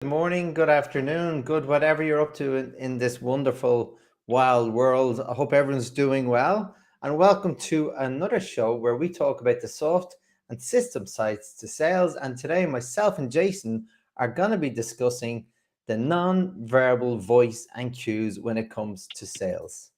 Good morning, good afternoon, good whatever you're up to in this wonderful, wild world. I hope everyone's doing well. And welcome to another show where we talk about the soft and system sides to sales. And today, myself and Jason are going to be discussing the non-verbal voice and cues when it comes to sales.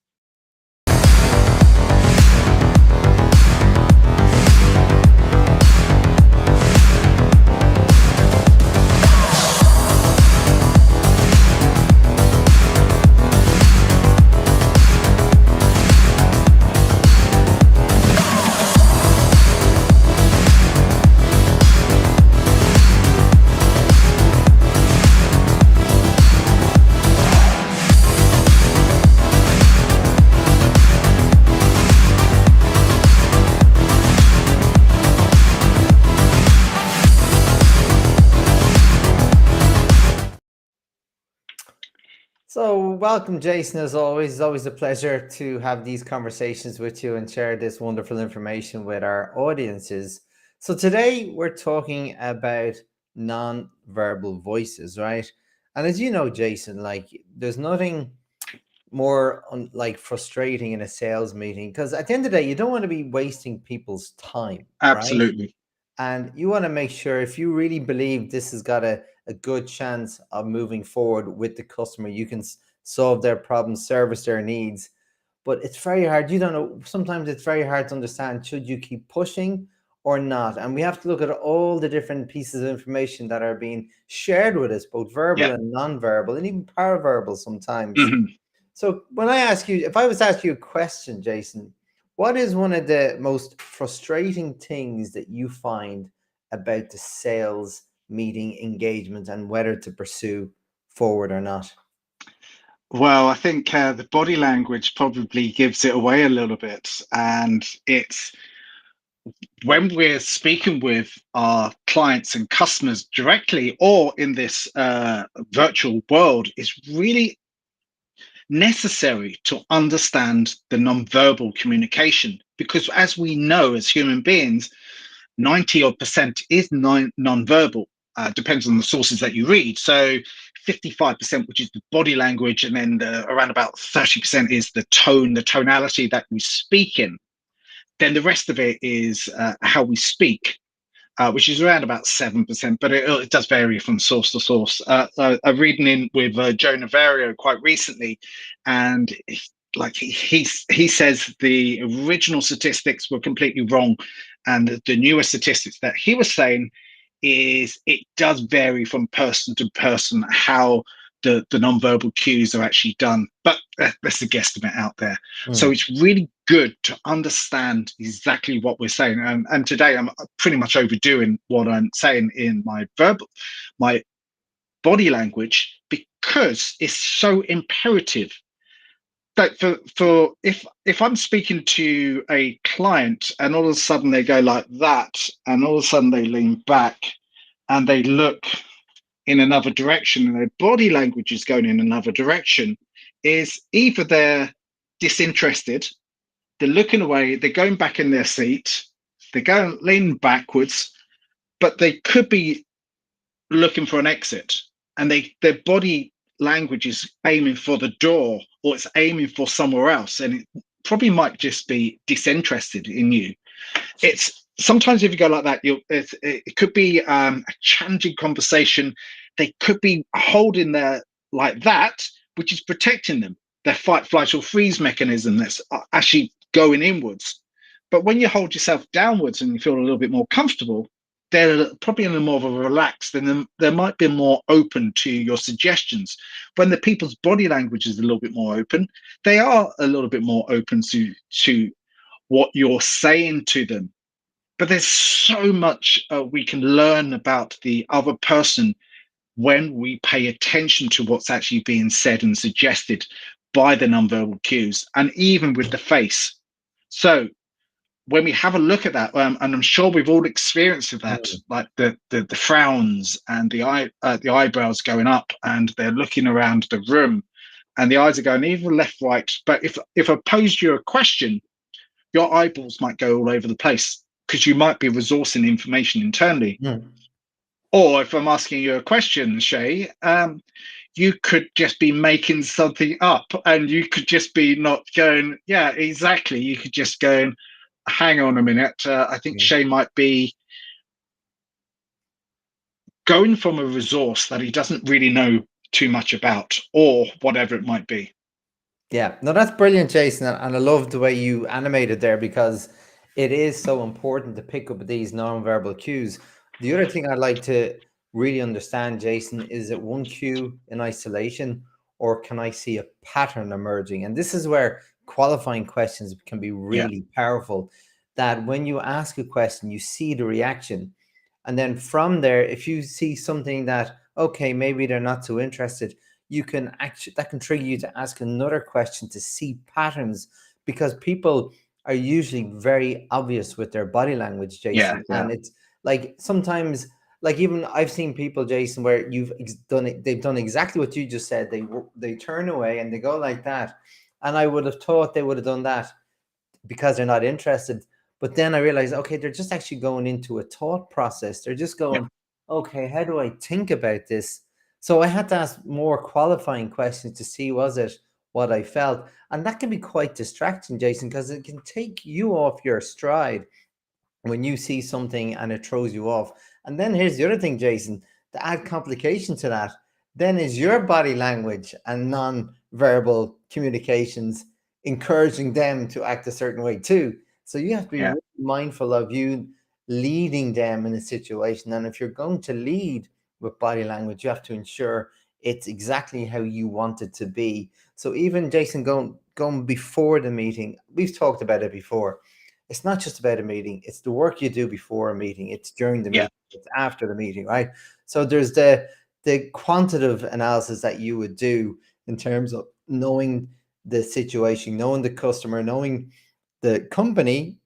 So, welcome, Jason. As always, it's always a pleasure to have these conversations with you and share this wonderful information with our audiences. So, today we're talking about non-verbal voices, right? And as you know, Jason, like there's nothing more like frustrating in a sales meeting because at the end of the day, you don't want to be wasting people's time, right? Absolutely. And you want to make sure if you really believe this has got a good chance of moving forward with the customer, you can solve their problems, service their needs. But it's very hard. You don't know. Sometimes it's very hard to understand should you keep pushing or not. And we have to look at all the different pieces of information that are being shared with us, both verbal Yeah. and non-verbal, and even paraverbal sometimes. Mhm. So when I ask you, if I was to ask you a question, Jason, what is one of the most frustrating things that you find about the sales meeting engagement and whether to pursue forward or not? Well, I think the body language probably gives it away a little bit. And it's when we're speaking with our clients and customers directly or in this virtual world, it's really necessary to understand the nonverbal communication. Because as we know, as human beings, 90 odd percent is non-verbal. Depends on the sources that you read. So 55%, which is the body language, and then around about 30% is the tone, the tonality that we speak in. Then the rest of it is how we speak, which is around about 7%, but it does vary from source to source. I'm reading in with Joe Navarro quite recently, and he says the original statistics were completely wrong, and the newer statistics that he was saying is it does vary from person to person how the non-verbal cues are actually done, but that's a guesstimate out there. So Hmm. it's really good to understand exactly what we're saying, and today I'm pretty much overdoing what I'm saying in my body language, because it's so imperative. Like for if I'm speaking to a client and all of a sudden they go like that, and all of a sudden they lean back and they look in another direction and their body language is going in another direction, is either they're disinterested, they're looking away, they're going back in their seat, they're going leaning backwards, but they could be looking for an exit, and their body language is aiming for the door or it's aiming for somewhere else, and it probably might just be disinterested in you. It's sometimes if you go like that, it could be a challenging conversation. They could be holding their like that, which is protecting them, their fight, flight, or freeze mechanism that's actually going inwards. But when you hold yourself downwards and you feel a little bit more comfortable, they're probably in a more of a relaxed, and they might be more open to your suggestions. When the people's body language is a little bit more open, they are a little bit more open to what you're saying to them. But there's so much we can learn about the other person when we pay attention to what's actually being said and suggested by the nonverbal cues, and even with the face. So when we have a look at that, and I'm sure we've all experienced that, Hmm. like the frowns and the eyebrows going up, and they're looking around the room, and the eyes are going either left, right. But if I posed you a question, your eyeballs might go all over the place because you might be resourcing information internally. Hmm. Or if I'm asking you a question, Shay, you could just be making something up, and you could just be not going, yeah, exactly. You could just go, hang on a minute. I think Mm. Shay might be going from a resource that he doesn't really know too much about, or whatever it might be. Yeah, no, that's brilliant, Jason, and I love the way you animated there because it is so important to pick up these non-verbal cues. The other thing I'd like to really understand, Jason, is it one cue in isolation, or can I see a pattern emerging? And this is where qualifying questions can be Yeah, really powerful. That when you ask a question, you see the reaction, and then from there, if you see something that okay, maybe they're not so interested, you can actually that can trigger you to ask another question to see patterns because people are usually very obvious with their body language, yeah, Jason. yeah, And it's like sometimes, like even I've seen people, Jason, where done it, they've done exactly what you just said. They turn away and they go like that, and I would have thought they would have done that because they're not interested. But then I realized, okay, they're just actually going into a thought process. They're just yeah. going, okay, how do I think about this? So I had to ask more qualifying questions to see was it what I felt. And that can be quite distracting, Jason, because it can take you off your stride when you see something and it throws you off. And then here's the other thing, Jason, to add complication to that, then is your body language and non-verbal communications encouraging them to act a certain way too. So you have to be Yeah. really mindful of you leading them in a situation. And if you're going to lead with body language, you have to ensure it's exactly how you want it to be. So even Jason going before the meeting, we've talked about it before, it's not just about a meeting, it's the work you do before a meeting, it's during the Yeah. meeting, it's after the meeting, right? So there's the quantitative analysis that you would do in terms of knowing the situation, knowing the customer, knowing the company,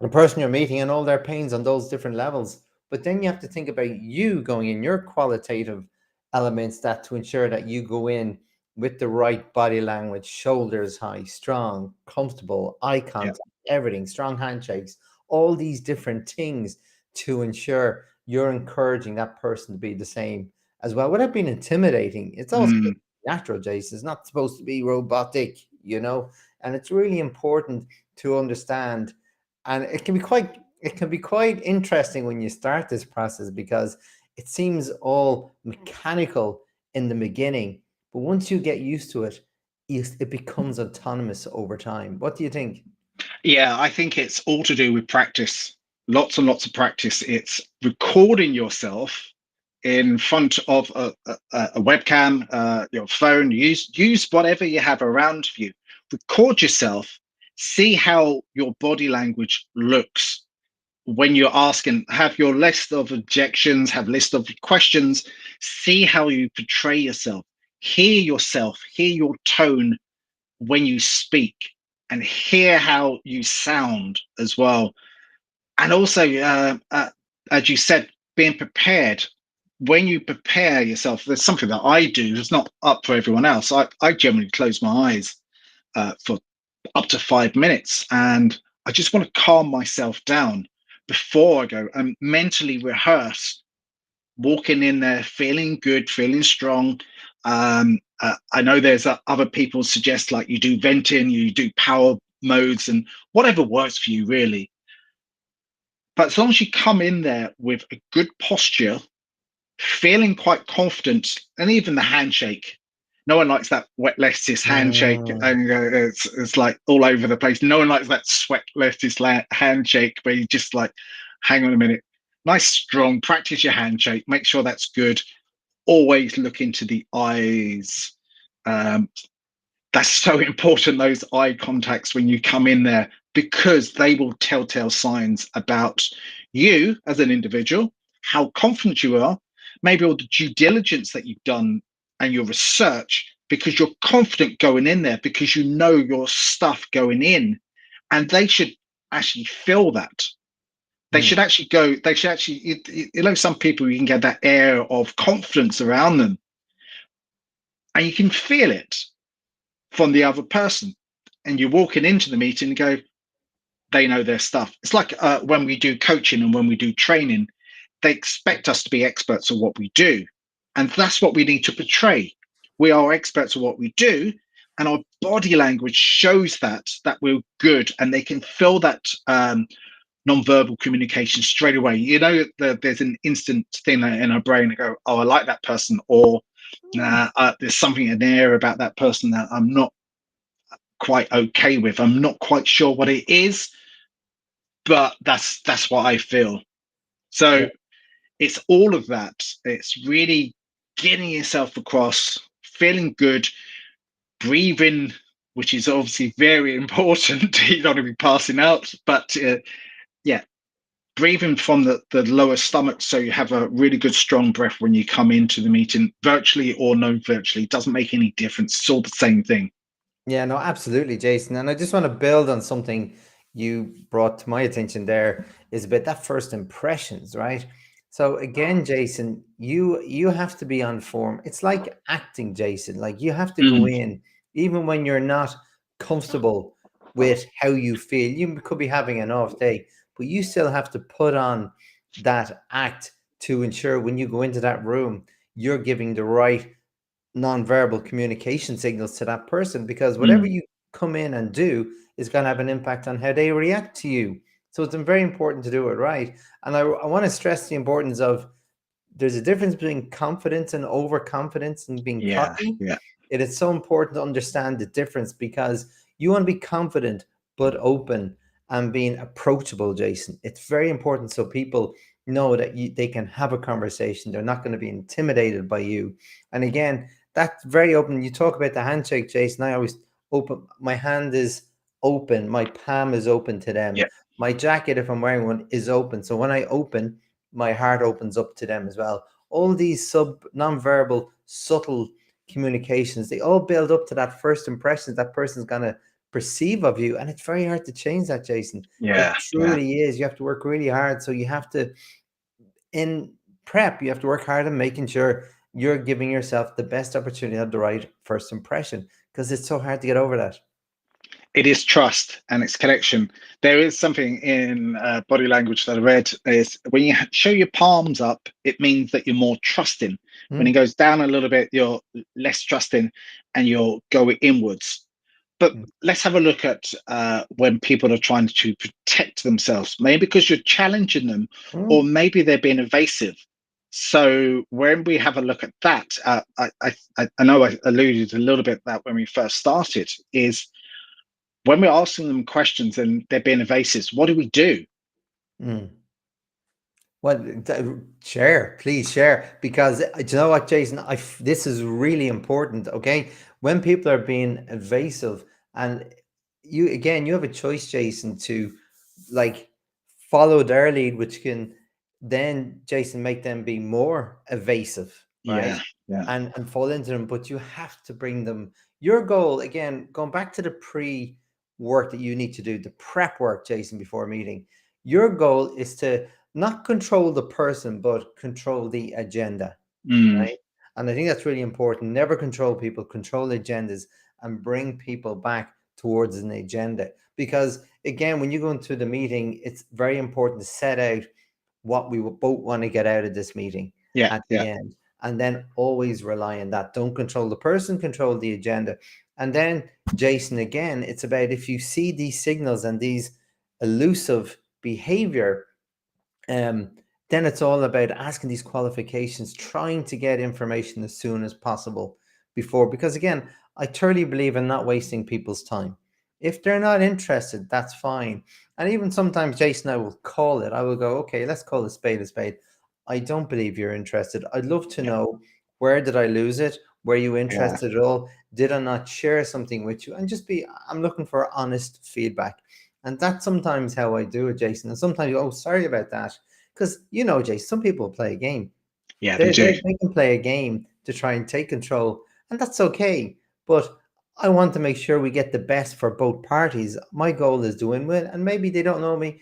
the person you're meeting, and all their pains on those different levels. But then you have to think about you going in your qualitative elements that to ensure that you go in with the right body language, shoulders high, strong, comfortable, eye Yeah. contact, everything, strong handshakes, all these different things to ensure you're encouraging that person to be the same as well without being intimidating. It's also Mm, natural, Jason. It's not supposed to be robotic, and it's really important to understand, and it can be quite interesting when you start this process because it seems all mechanical in the beginning, but once you get used to it, it becomes autonomous over time. What do you think? yeah, I think it's all to do with practice. Lots and lots of practice. It's recording yourself in front of a webcam, your phone. Use whatever you have around you. Record yourself. See how your body language looks when you're asking. Have your list of objections. Have list of questions. See how you portray yourself. Hear yourself. Hear your tone when you speak, and hear how you sound as well. And also, as you said, being prepared. When you prepare yourself, there's something that I do. It's not up for everyone else. I generally close my eyes for up to 5 minutes, and I just want to calm myself down before I go and mentally rehearse walking in there feeling good, feeling strong. I know there's other people suggest like you do venting, you do power modes, and whatever works for you, really. But as long as you come in there with a good posture, feeling quite confident, and even the handshake. No one likes that wet lettuce handshake, Mm, and it's like all over the place. No one likes that sweat lettuce handshake where you just like, hang on a minute, nice strong. Practice your handshake. Make sure that's good. Always look into the eyes. Um, that's so important, those eye contacts when you come in there, because they will telltale signs about you as an individual, how confident you are, maybe all the due diligence that you've done and your research, because you're confident going in there, because you know your stuff going in. And they should actually feel that. They mm, should actually go, they should actually, some people, you can get that air of confidence around them, and you can feel it from the other person. And you're walking into the meeting and go, they know their stuff. It's like when we do coaching and when we do training, they expect us to be experts at what we do. And that's what we need to portray. We are experts at what we do, and our body language shows that we're good, and they can feel that non-verbal communication straight away. There's an instant thing in our brain to go, oh, I like that person, or there's something in the air about that person that I'm not quite okay with. I'm not quite sure what it is, but that's what I feel. So it's all of that. It's really getting yourself across, feeling good, breathing, which is obviously very important. You don't want to be passing out, but yeah, breathing from the lower stomach, so you have a really good strong breath when you come into the meeting, virtually or no virtually. It doesn't make any difference. It's all the same thing. Yeah, no, absolutely, Jason. And I just want to build on something you brought to my attention there is about that first impressions, right? So again, Jason, you have to be on form. It's like acting, Jason. Like you have to go in, even when you're not comfortable with how you feel. You could be having an off day, but you still have to put on that act to ensure when you go into that room, you're giving the right non-verbal communication signals to that person, because whatever you come in and do is going to have an impact on how they react to you. So it's very important to do it right. And I want to stress the importance of, there's a difference between confidence and overconfidence and being Yeah, cocky. yeah. It is so important to understand the difference, because you want to be confident but open and being approachable, Jason. It's very important so people know that they can have a conversation. They're not going to be intimidated by you. And again, that's very open. You talk about the handshake, Jason. I always open, my hand is open, my palm is open to them. Yeah. My jacket, if I'm wearing one, is open. So when I open, my heart opens up to them as well. All these non-verbal, subtle communications, they all build up to that first impression that person's going to perceive of you. And it's very hard to change that, Jason. It Yeah, yeah. truly is. You have to work really hard. So you have to, in prep, you have to work hard on making sure you're giving yourself the best opportunity to have the right first impression, because it's so hard to get over that. It is trust and it's connection. There is something in body language that I read is when you show your palms up, it means that you're more trusting. When it goes down a little bit, you're less trusting and you're going inwards. But let's have a look at when people are trying to protect themselves, maybe because you're challenging them, or maybe they're being evasive. So when we have a look at that, I know I alluded a little bit that when we first started, is when we're asking them questions and they're being evasive, what do we do? Well, share, please share, because do you know what, Jason? This is really important. Okay, when people are being evasive, and you have a choice, Jason, to like follow their lead, which can then, Jason, make them be more evasive, right? Yeah, yeah, And fall into them. But you have to bring them. Your goal, again, going back to the pre work that you need to do, the prep work, Jason, before a meeting. Your goal is to not control the person, but control the agenda, right? And I think that's really important. Never control people, control agendas, and bring people back towards an agenda. Because again, when you go into the meeting, it's very important to set out what we both want to get out of this meeting yeah, at yeah. the end. And then always rely on that. Don't control the person, control the agenda. And then, Jason, again, it's about, if you see these signals and these elusive behavior, then it's all about asking these qualifications, trying to get information as soon as possible before, because again, I truly believe in not wasting people's time. If they're not interested, that's fine. And even sometimes, Jason, I will call it. I will go, okay, let's call a spade a spade. I don't believe you're interested. I'd love to know, where did I lose it? Were you Yeah. interested at all? Did I not share something with you? And just be, I'm looking for honest feedback. And that's sometimes how I do it, Jason. And sometimes, oh, sorry about that. Because, Jason, some people play a game. Yeah, they They, do. they, they can play a game to try and take control, and that's okay. But I want to make sure we get the best for both parties. My goal is to win-win, and maybe they don't know me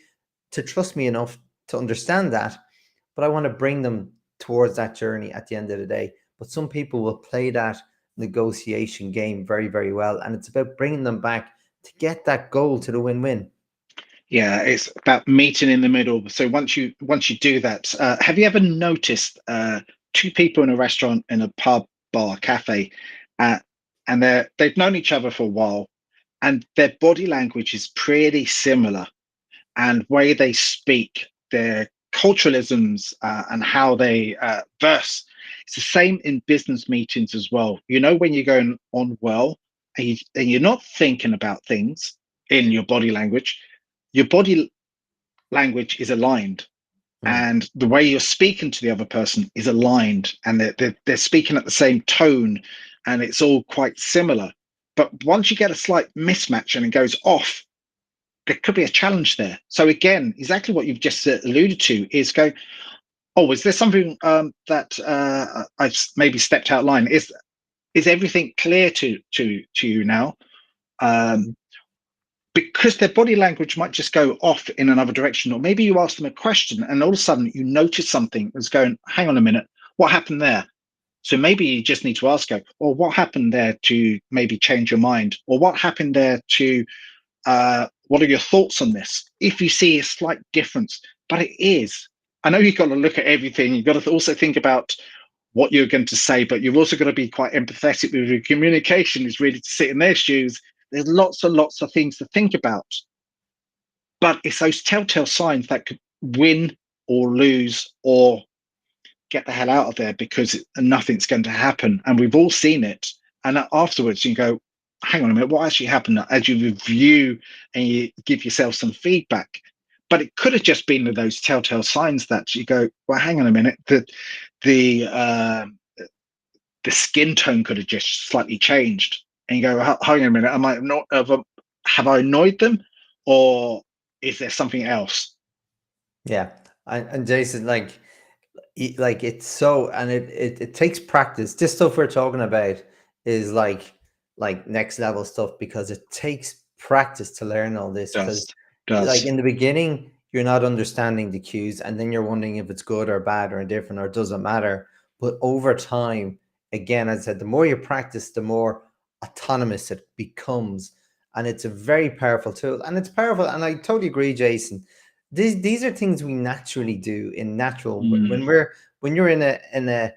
to trust me enough to understand that, but I want to bring them towards that journey at the end of the day. But some people will play that negotiation game very, very well, and it's about bringing them back to get that goal to the win-win. Yeah, it's about meeting in the middle. So once you do that, have you ever noticed two people in a restaurant, in a pub, bar, cafe, uh, and they've known each other for a while, and their body language is pretty similar, and way they speak, their culturalisms, and how they verse. It's the same in business meetings as well. You know, when you're going on well, and you're not thinking about things in your body language is aligned, Mm. and the way you're speaking to the other person is aligned, and they're speaking at the same tone, and it's all quite similar. But once you get a slight mismatch and it goes off, there could be a challenge there. So again, exactly what you've just alluded to is going, oh, is there something that I've maybe stepped out line? Is everything clear to you now? Um, because their body language might just go off in another direction, or maybe you ask them a question and all of a sudden you notice something that's going, hang on a minute, what happened there? So maybe you just need to ask, go, well, what happened there to maybe change your mind, or what happened there to what are your thoughts on this? If you see a slight difference, but it is, I know you've got to look at everything. You've got to also think about what you're going to say, but you've also got to be quite empathetic with your communication, is really to sit in their shoes. There's lots and lots of things to think about, but it's those telltale signs that could win or lose or get the hell out of there, because nothing's going to happen. And we've all seen it. And afterwards, you go, hang on a minute, what actually happened? As you review and you give yourself some feedback. But it could have just been those telltale signs that you go, well, hang on a minute, the uh, the skin tone could have just slightly changed. And you go, hang on a minute, am I not have I annoyed them, or is there something else? Yeah. And Jason, like it's so, and it takes practice. This stuff we're talking about is like next level stuff, because it takes practice to learn all this. Because Does like does in the beginning you're not understanding the cues, and then you're wondering if it's good or bad or indifferent or doesn't matter. But over time, again, as I said, the more you practice, the more autonomous it becomes. And it's a very powerful tool, and it's powerful, and I totally agree, Jason. These are things we naturally do in natural, mm, when you're in a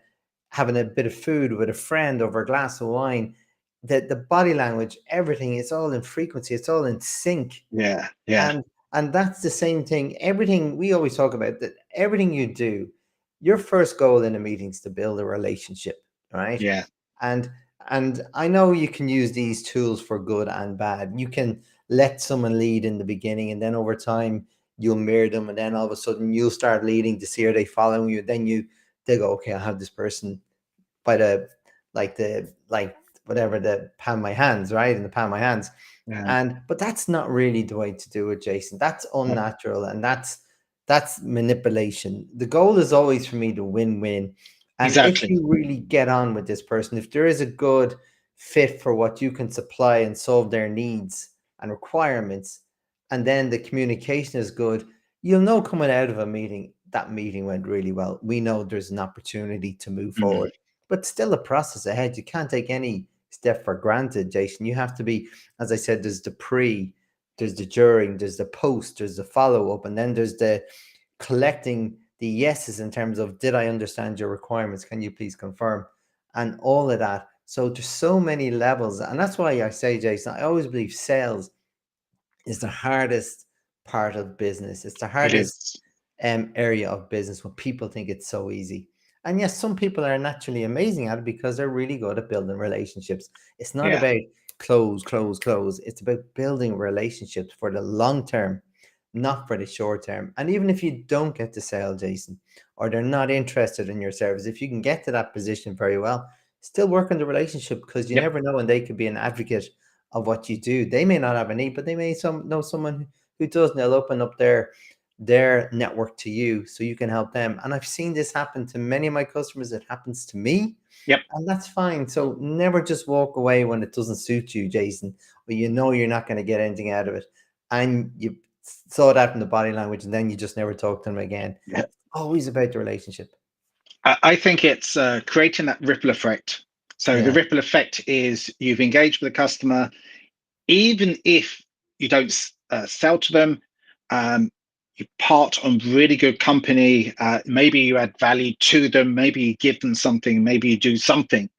having a bit of food with a friend over a glass of wine. The body language, everything, is all in frequency, it's all in sync. yeah, yeah, And that's the same thing, everything we always talk about, that everything you do, your first goal in a meeting is to build a relationship, right? yeah, and and I know you can use these tools for good and bad. You can let someone lead in the beginning, and then over time you'll mirror them, and then all of a sudden you'll start leading to see, are they following you? Then they go, okay, I have this person by the whatever, the palm of my hands, right? In the palm of my hands. yeah. And but that's not really the way to do it, Jason. That's unnatural, and that's manipulation. The goal is always for me to win-win. And if Exactly. you really get on with this person, if there is a good fit for what you can supply and solve their needs and requirements, and then the communication is good, you'll know coming out of a meeting, that meeting went really well. We know there's an opportunity to move Mm, forward, but still a process ahead. You can't take any step for granted, Jason. You have to be, as I said, there's the pre, there's the during, there's the post, there's the follow up, and then there's the collecting the yeses in terms of, did I understand your requirements? Can you please confirm? And all of that. So there's so many levels. And that's why I say, Jason, I always believe sales is the hardest part of business. It's the it hardest is. area of business, when people think it's so easy. And yes, some people are naturally amazing at it because they're really good at building relationships. It's not Yeah. about close, close, close. It's about building relationships for the long term, not for the short term. And even if you don't get the sale, Jason, or they're not interested in your service, if you can get to that position very well, still work on the relationship, because you Yep. never know when they could be an advocate of what you do. They may not have a need, but they may know someone who does, and they'll open up their network to you so you can help them. And I've seen this happen to many of my customers. It happens to me, Yep. and that's fine. So never just walk away when it doesn't suit you, Jason, or you know you're not going to get anything out of it. And you saw that in the body language, and then you just never talk to them again. Yeah. Always about the relationship. I think it's creating that ripple effect. So the Yeah. ripple effect is you've engaged with the customer, even if you don't sell to them, you part on really good company. Maybe you add value to them. Maybe you give them something. Maybe you do something,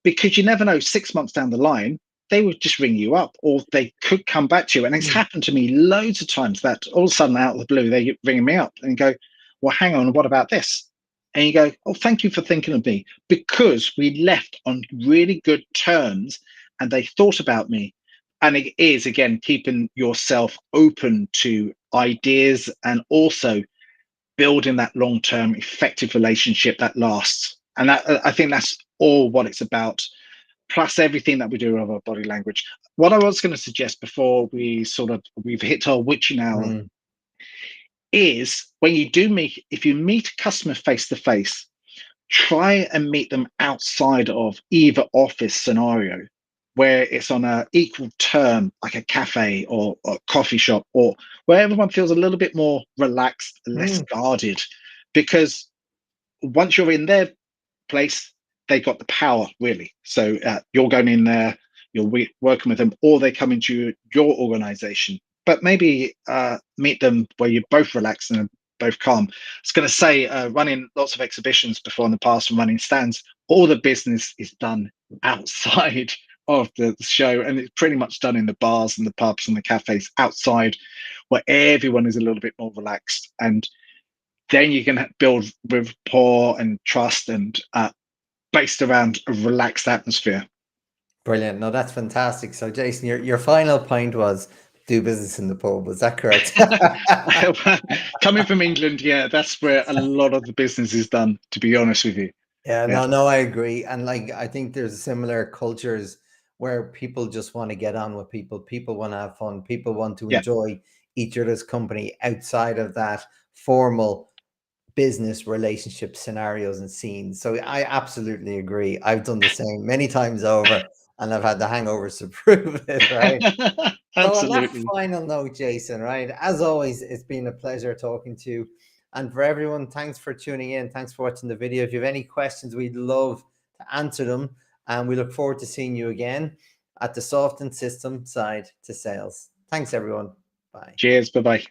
because you never know. 6 months down the line, they would just ring you up, or they could come back to you. And it's happened to me loads of times that all of a sudden, out of the blue, they ring me up and go, "Well, hang on, what about this?" And you go, "Oh, thank you for thinking of me," because we left on really good terms and they thought about me. And it is, again, keeping yourself open to ideas and also building that long-term effective relationship that lasts. And that, I think that's all what it's about, plus everything that we do with our body language. What I was going to suggest before we've hit our witching hour Mm. is, when you do meet, if you meet a customer face to face, try and meet them outside of either office scenario, where it's on an equal term, like a cafe or a coffee shop, or where everyone feels a little bit more relaxed, less guarded. Because once you're in their place, they got the power, really. So you're going in there, you're working with them, or they come into your organization. But maybe meet them where you're both relaxed and both calm. I was going to say, running lots of exhibitions before in the past and running stands, all the business is done outside of the show, and it's pretty much done in the bars and the pubs and the cafes outside, where everyone is a little bit more relaxed. And then you can build rapport and trust, and based around a relaxed atmosphere. Brilliant. No, that's fantastic. So, Jason, your final point was do business in the pub. Was that correct? Coming from England, yeah, that's where a lot of the business is done, to be honest with you. Yeah, Yeah, no, I agree. And like, I think there's similar cultures where people just want to get on with people. People want to have fun. People want to yeah. enjoy each other's company outside of that formal business relationship scenarios and scenes. So I absolutely agree. I've done the same many times over, and I've had the hangovers to prove it, right? So on that Absolutely. final note, Jason, right? As always, it's been a pleasure talking to you. And for everyone, thanks for tuning in. Thanks for watching the video. If you have any questions, we'd love to answer them. And we look forward to seeing you again at the Soft and System Side to Sales. Thanks, everyone. Bye. Cheers. Bye bye.